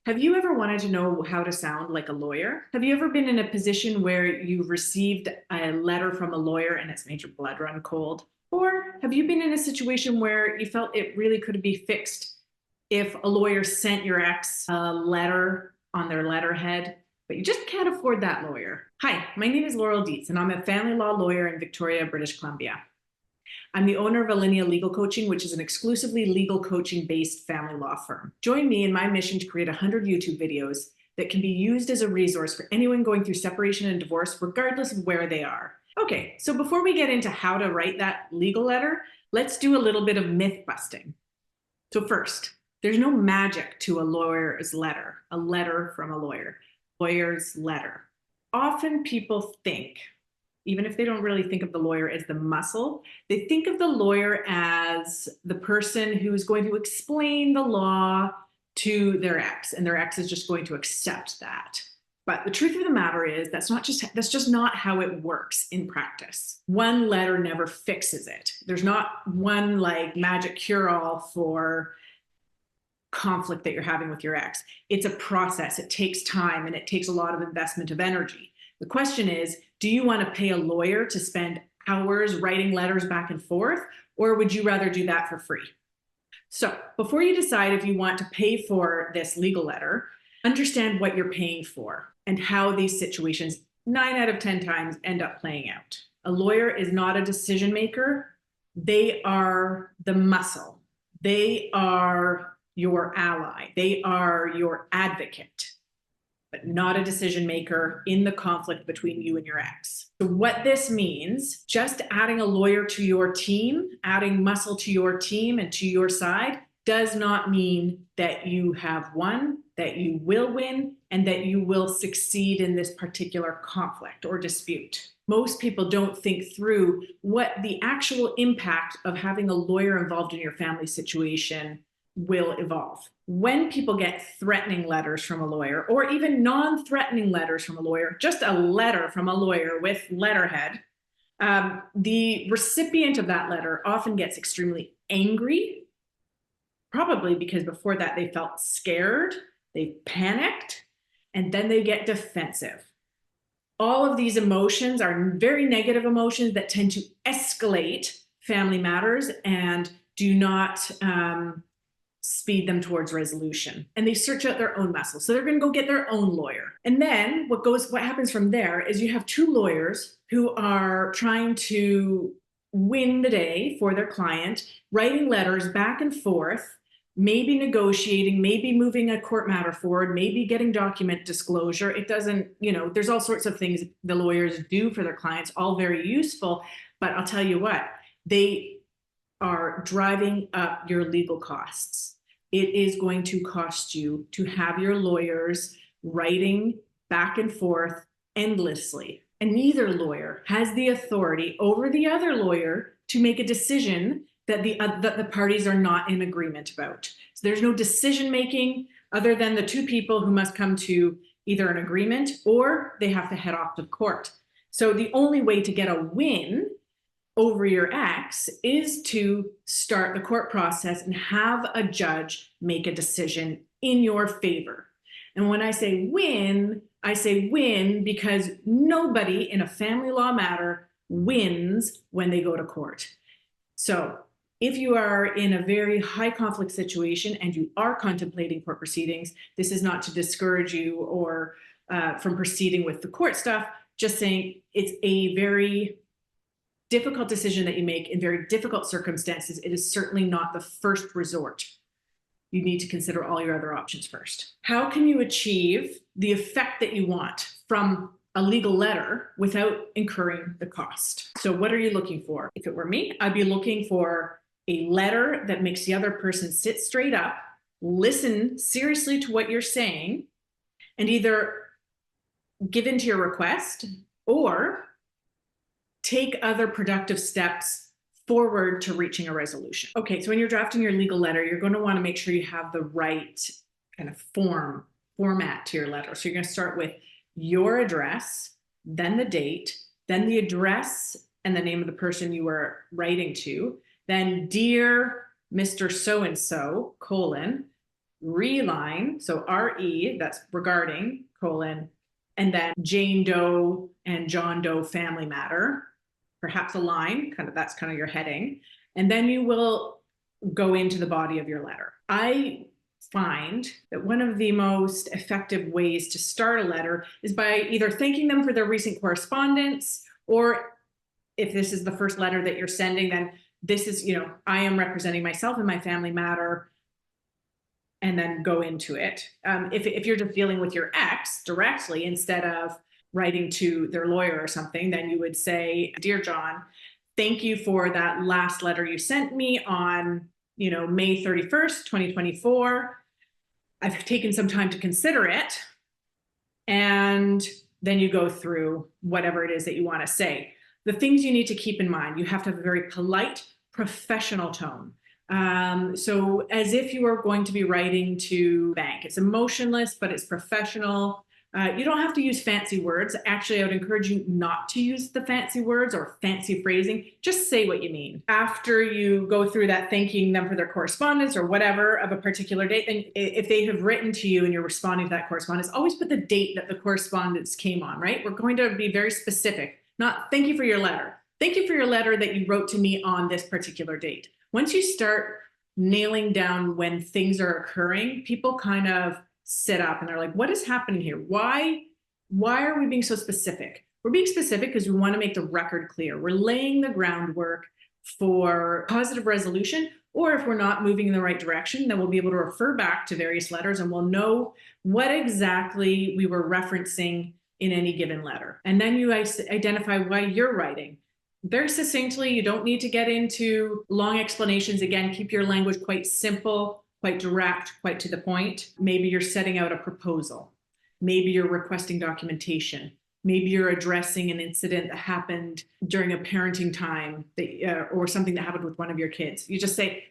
Have you ever wanted to know how to sound like a lawyer? Have you ever been in a position where you've received a letter from a lawyer and it's made your blood run cold? Or have you been in a situation where you felt it really could be fixed if a lawyer sent your ex a letter on their letterhead, but you just can't afford that lawyer? Hi, my name is Laurel Dietz, and I'm a family law lawyer in Victoria, British Columbia. I'm the owner of Alinea Legal Coaching, which is an exclusively legal coaching based family law firm. Join me in my mission to create 100 YouTube videos that can be used as a resource for anyone going through separation and divorce, regardless of where they are. Okay, so before we get into how to write that legal letter, let's do a little bit of myth busting. So first, there's no magic to a lawyer's letter, a letter from a lawyer, lawyer's letter. Often people think, even if they don't really think of the lawyer as the muscle, they think of the lawyer as the person who is going to explain the law to their ex, and their ex is just going to accept that. But the truth of the matter is that's just not how it works in practice. One letter never fixes it. There's not one like magic cure-all for conflict that you're having with your ex. It's a process. It takes time and it takes a lot of investment of energy. The question is, do you want to pay a lawyer to spend hours writing letters back and forth, or would you rather do that for free? So before you decide if you want to pay for this legal letter, understand what you're paying for and how these situations 9 out of 10 times end up playing out. A lawyer is not a decision maker. They are the muscle. They are your ally. They are your advocate, but not a decision maker in the conflict between you and your ex. So what this means, just adding a lawyer to your team, adding muscle to your team and to your side, does not mean that you have won, that you will win, and that you will succeed in this particular conflict or dispute. Most people don't think through what the actual impact of having a lawyer involved in your family situation will evolve. When people get threatening letters from a lawyer, or even non-threatening letters from a lawyer, just a letter from a lawyer with letterhead, the recipient of that letter often gets extremely angry, probably because before that they felt scared, they panicked, and then they get defensive. All of these emotions are very negative emotions that tend to escalate family matters and do not speed them towards resolution. And they search out their own muscle. So they're going to go get their own lawyer. And then what happens from there is you have two lawyers who are trying to win the day for their client, writing letters back and forth, maybe negotiating, maybe moving a court matter forward, maybe getting document disclosure. It doesn't, there's all sorts of things the lawyers do for their clients, all very useful. But I'll tell you what, they are driving up your legal costs. It is going to cost you to have your lawyers writing back and forth endlessly. And neither lawyer has the authority over the other lawyer to make a decision that the parties are not in agreement about. So there's no decision making other than the two people who must come to either an agreement or they have to head off to court. So the only way to get a win over your ex is to start the court process and have a judge make a decision in your favor. And when I say win because nobody in a family law matter wins when they go to court. So if you are in a very high conflict situation and you are contemplating court proceedings, this is not to discourage you or from proceeding with the court stuff, just saying it's a very difficult decision that you make in very difficult circumstances. It is certainly not the first resort. You need to consider all your other options first. How can you achieve the effect that you want from a legal letter without incurring the cost? So what are you looking for? If it were me, I'd be looking for a letter that makes the other person sit straight up, listen seriously to what you're saying, and either give in to your request or take other productive steps forward to reaching a resolution. Okay, so when you're drafting your legal letter, you're going to want to make sure you have the right kind of format to your letter. So you're going to start with your address, then the date, then the address and the name of the person you are writing to, then dear Mr. So-and-so, reline, so RE, that's regarding, colon, and then Jane Doe and John Doe family matter, perhaps a line, that's kind of your heading. And then you will go into the body of your letter. I find that one of the most effective ways to start a letter is by either thanking them for their recent correspondence, or if this is the first letter that you're sending, then this is, I am representing myself and my family matter, and then go into it. If you're just dealing with your ex directly, instead of writing to their lawyer or something, then you would say, "Dear John, thank you for that last letter you sent me on, May 31st, 2024. I've taken some time to consider it." And then you go through whatever it is that you want to say. The things you need to keep in mind: you have to have a very polite, professional tone. So as if you were going to be writing to bank. It's emotionless, but it's professional. You don't have to use fancy words. Actually, I would encourage you not to use the fancy words or fancy phrasing. Just say what you mean. After you go through that, thanking them for their correspondence or whatever of a particular date, and if they have written to you and you're responding to that correspondence, always put the date that the correspondence came on, right? We're going to be very specific, not "thank you for your letter." Thank you for your letter that you wrote to me on this particular date. Once you start nailing down when things are occurring, people kind of sit up and they're like, "What is happening here? Why are we being so specific?" We're being specific because we want to make the record clear. We're laying the groundwork for positive resolution, or if we're not moving in the right direction, then we'll be able to refer back to various letters and we'll know what exactly we were referencing in any given letter. And then you identify why you're writing. Very succinctly, you don't need to get into long explanations. Again, keep your language quite simple, quite direct, quite to the point. Maybe you're setting out a proposal. Maybe you're requesting documentation. Maybe you're addressing an incident that happened during a parenting time or something that happened with one of your kids. You just say,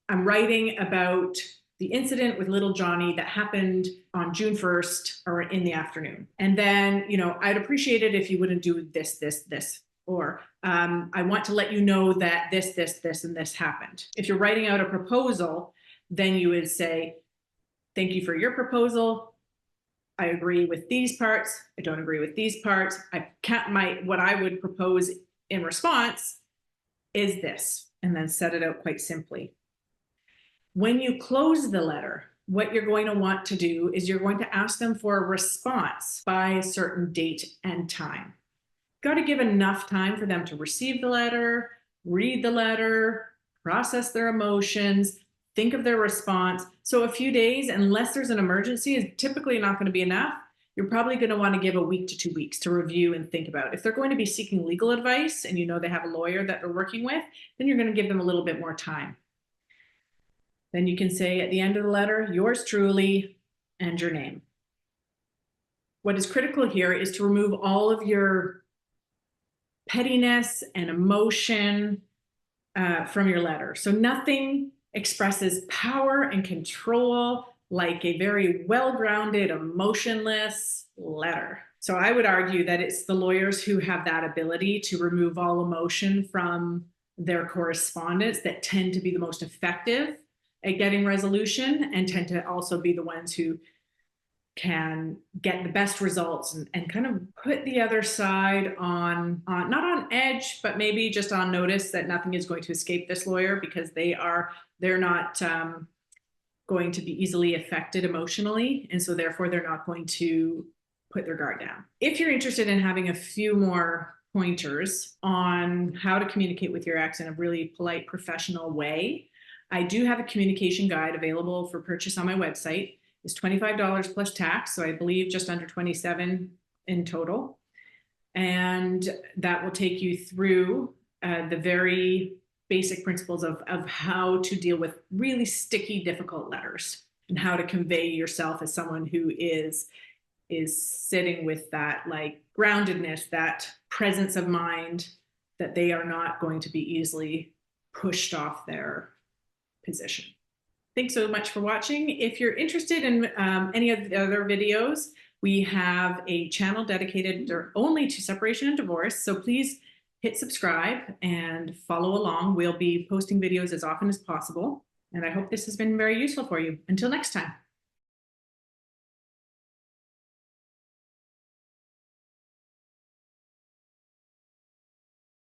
"I'm writing about the incident with little Johnny that happened on June 1st or in the afternoon. And then, I'd appreciate it if you wouldn't do this, this, this. Or I want to let you know that this, this, this, and this happened." If you're writing out a proposal, then you would say, "Thank you for your proposal. I agree with these parts. I don't agree with these parts. What I would propose in response is this," and then set it out quite simply. When you close the letter, what you're going to want to do is you're going to ask them for a response by a certain date and time. Got to give enough time for them to receive the letter, read the letter, process their emotions, think of their response. So a few days, unless there's an emergency, is typically not going to be enough. You're probably going to want to give a week to 2 weeks to review and think about. If they're going to be seeking legal advice and they have a lawyer that they're working with, then you're going to give them a little bit more time. Then you can say at the end of the letter, "Yours truly," and your name. What is critical here is to remove all of your pettiness and emotion from your letter. So nothing expresses power and control like a very well-grounded, emotionless letter. So I would argue that it's the lawyers who have that ability to remove all emotion from their correspondence that tend to be the most effective at getting resolution, and tend to also be the ones who can get the best results and kind of put the other side on not on edge, but maybe just on notice that nothing is going to escape this lawyer, because they're not going to be easily affected emotionally, and so therefore they're not going to put their guard down. If you're interested in having a few more pointers on how to communicate with your ex in a really polite, professional way, I do have a communication guide available for purchase on my website. It's $25 plus tax, so I believe just under $27 in total. And that will take you through the very basic principles of how to deal with really sticky, difficult letters, and how to convey yourself as someone who is sitting with that groundedness, that presence of mind, that they are not going to be easily pushed off their position. Thanks so much for watching. If you're interested in any of the other videos, we have a channel dedicated only to separation and divorce. So please hit subscribe and follow along. We'll be posting videos as often as possible. And I hope this has been very useful for you. Until next time.